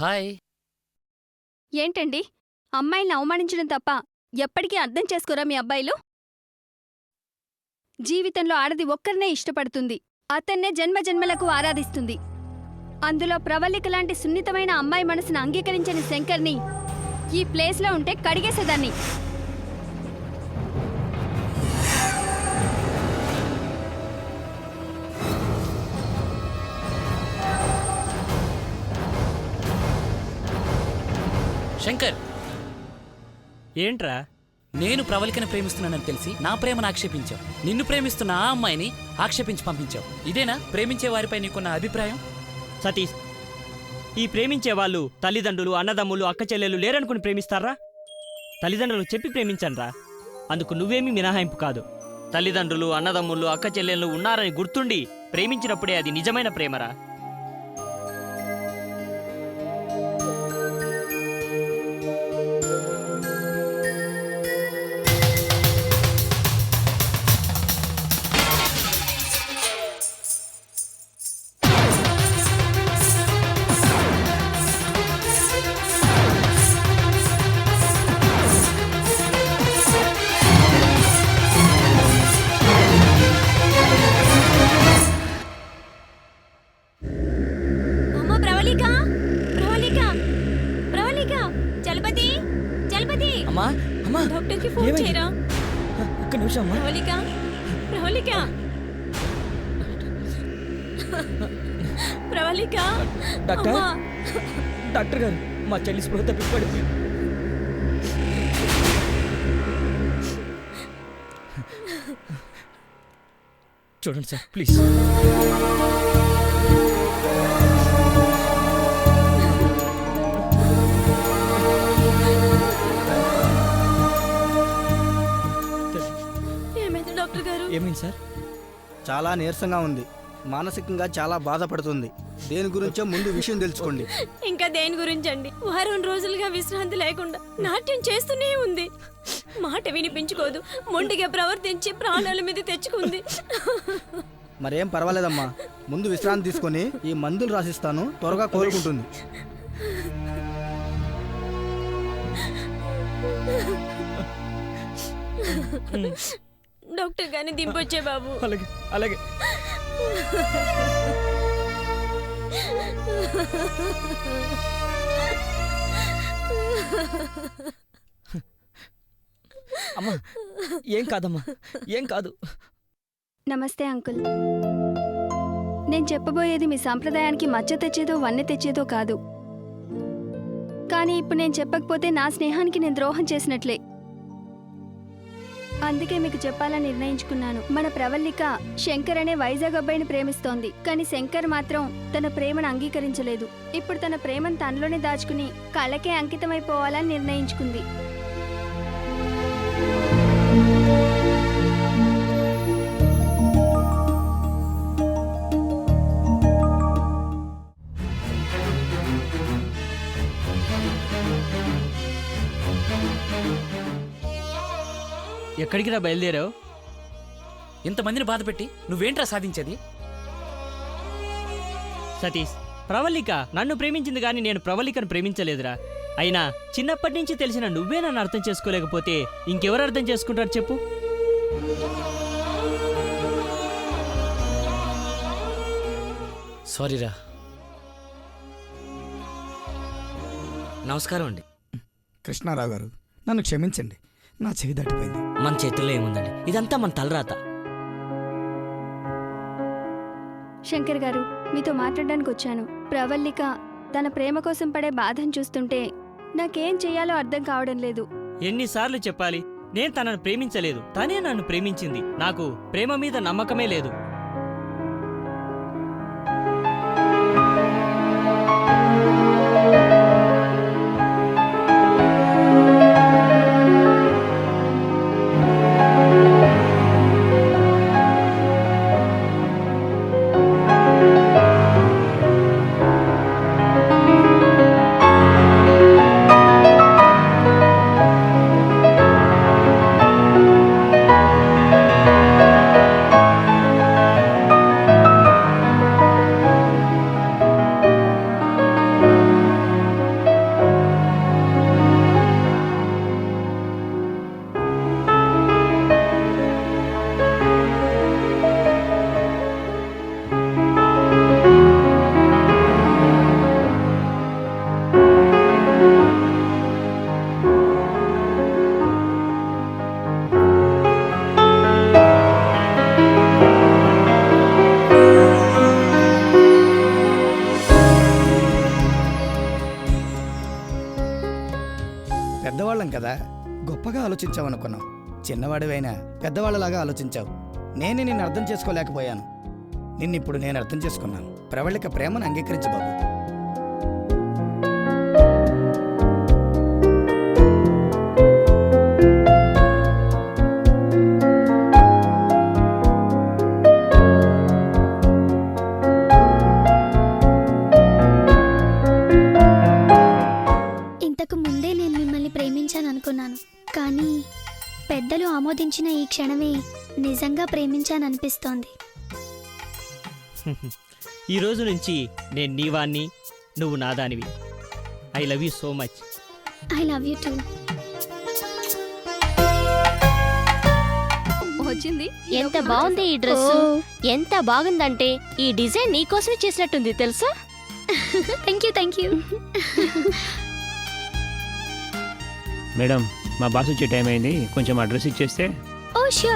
Hi. ఏంటండి, అమ్మాయిల్ని అవమానించడం తప్ప ఎప్పటికీ అర్థం చేసుకోరా మీ అబ్బాయిలు? జీవితంలో ఆడది ఒక్కరినే ఇష్టపడుతుంది, అతన్నే జన్మజన్మలకు ఆరాధిస్తుంది. అందులో ప్రవల్లిక లాంటి సున్నితమైన అమ్మాయి మనసును అంగీకరించని శంకర్ని ఈ ప్లేస్లో ఉంటే కడిగేసేదాన్ని. శంకర్, ఏంట్రా? నేను ప్రవళికను ప్రేమిస్తున్నానని తెలిసి నా ప్రేమను ఆక్షేపించావు. నిన్ను ప్రేమిస్తున్న ఆ అమ్మాయిని ఆక్షేపించి పంపించావు. ఇదేనా ప్రేమించే వారిపై నీకున్న అభిప్రాయం? సతీష్, ఈ ప్రేమించే వాళ్ళు తల్లిదండ్రులు, అన్నదమ్ములు, అక్క చెల్లెలు లేరనుకుని ప్రేమిస్తారా? తల్లిదండ్రులు చెప్పి ప్రేమించండ్రా. అందుకు నువ్వేమీ మినహాయింపు కాదు. తల్లిదండ్రులు, అన్నదమ్ములు, అక్క చెల్లెళ్ళు ఉన్నారని గుర్తుండి ప్రేమించినప్పుడే అది నిజమైన ప్రేమరా. డాక్టర్కి ఫోన్ చేయరా. ఒక్క నిమిషం అమ్మా. ప్రవళిక, ప్రవళిక, ప్రవళిక. డాక్టర్, డాక్టర్ గారు, మా చెల్లి స్పృహ తప్పి పడిపోయింది. చూడండి సార్, ప్లీజ్. ఏమైంది సార్? చాలా నీరసంగా ఉంది, మానసికంగా చాలా బాధపడుతుంది. దేని గురించో ముందు విషయం తెలుసుకోండి. ఇంకా దేని గురించండి? వారం రోజులుగా విశ్రాంతి లేకుండా నాట్యం చేస్తూనే ఉంది. మాట వినిపించుకోదు, మొండిగా ప్రవర్తించి ప్రాణాల మీద తెచ్చుకుంది. మరేం పర్వాలేదమ్మా, ముందు విశ్రాంతి తీసుకొని ఈ మందులు రాసిస్తాను, త్వరగా కోలుకుంటుంది. డాక్టర్ గారిని దింపొచ్చే బాబు. అలాగే అలాగే. అమ్మా, ఏం కాదమ్మా, ఏం కాదు. నమస్తే అంకుల్. నేను చెప్పబోయేది మీ సంప్రదాయానికి మచ్చ తెచ్చేదో వన్నె తెచ్చేదో కాదు. కానీ ఇప్పుడు నేను చెప్పకపోతే నా స్నేహానికి నేను ద్రోహం చేసినట్లే. అందుకే మీకు చెప్పాలని నిర్ణయించుకున్నాను. మన ప్రవల్లిక శంకర్ అనే వైజాగ్ అబ్బాయిని ప్రేమిస్తోంది, కానీ శంకర్ మాత్రం తన ప్రేమను అంగీకరించలేదు. ఇప్పుడు తన ప్రేమను తనలోనే దాచుకుని కళ్ళకే అంకితమైపోవాలని నిర్ణయించుకుంది. ఎక్కడికి రా బయలుదేరావు? ఇంతమందిని బాధపెట్టి నువ్వేంట్రా సాధించేది? సతీష్, ప్రవల్లిక నన్ను ప్రేమించింది కానీ నేను ప్రవల్లికను ప్రేమించలేదురా. అయినా చిన్నప్పటి నుంచి తెలిసిన నువ్వే నన్ను అర్థం చేసుకోలేకపోతే ఇంకెవరు అర్థం చేసుకుంటారు చెప్పు? సారీరా. నమస్కారం అండి. కృష్ణారావు గారు, నన్ను క్షమించండి, నా చెవి దాటిపోయింది. మన చేతుల్లో ఏముందండి, ఇదంతా మన తలరాత. శంకర్ గారు, మీతో మాట్లాడడానికి వచ్చాను. ప్రవల్లిక తన ప్రేమ కోసం పడే బాధను చూస్తుంటే నాకేం చెయ్యాలో అర్థం కావడం లేదు. ఎన్నిసార్లు చెప్పాలి? నేను తనను ప్రేమించలేదు, తనే నన్ను ప్రేమించింది. నాకు ప్రేమ మీద నమ్మకమే లేదు. కదా, గొప్పగా ఆలోచించావనుకున్నాం. చిన్నవాడివైనా పెద్దవాళ్ళలాగా ఆలోచించావు. నేనే నిన్ను అర్థం చేసుకోలేకపోయాను. నిన్నిప్పుడు నేను అర్థం చేసుకున్నాను. ప్రవళిక ప్రేమను అంగీకరించు బాబు. ఇంతకు ముందే నేను మిమ్మల్ని ప్రేమించాననుకున్నాను, కానీ పెద్దలు ఆమోదించిన ఈ క్షణమే నిజంగా ప్రేమించాననిపిస్తోంది. ఈ రోజు నుంచి నేను నీవాణ్ణి, నువ్వు నాదానివి. I love you so much. I love you too. వచ్చింది. ఎంత బాగుంది ఈ డ్రెస్. ఎంత బాగుందంటే ఈ డిజైన్ నీకోసమే చేసినట్టుంది తెలుసా. Thank you, thank you. Madam, మా బాస్ వచ్చే టైం అయింది, కొంచెం అడ్రస్ ఇచ్చేస్తే. ఓ ష్యూర్.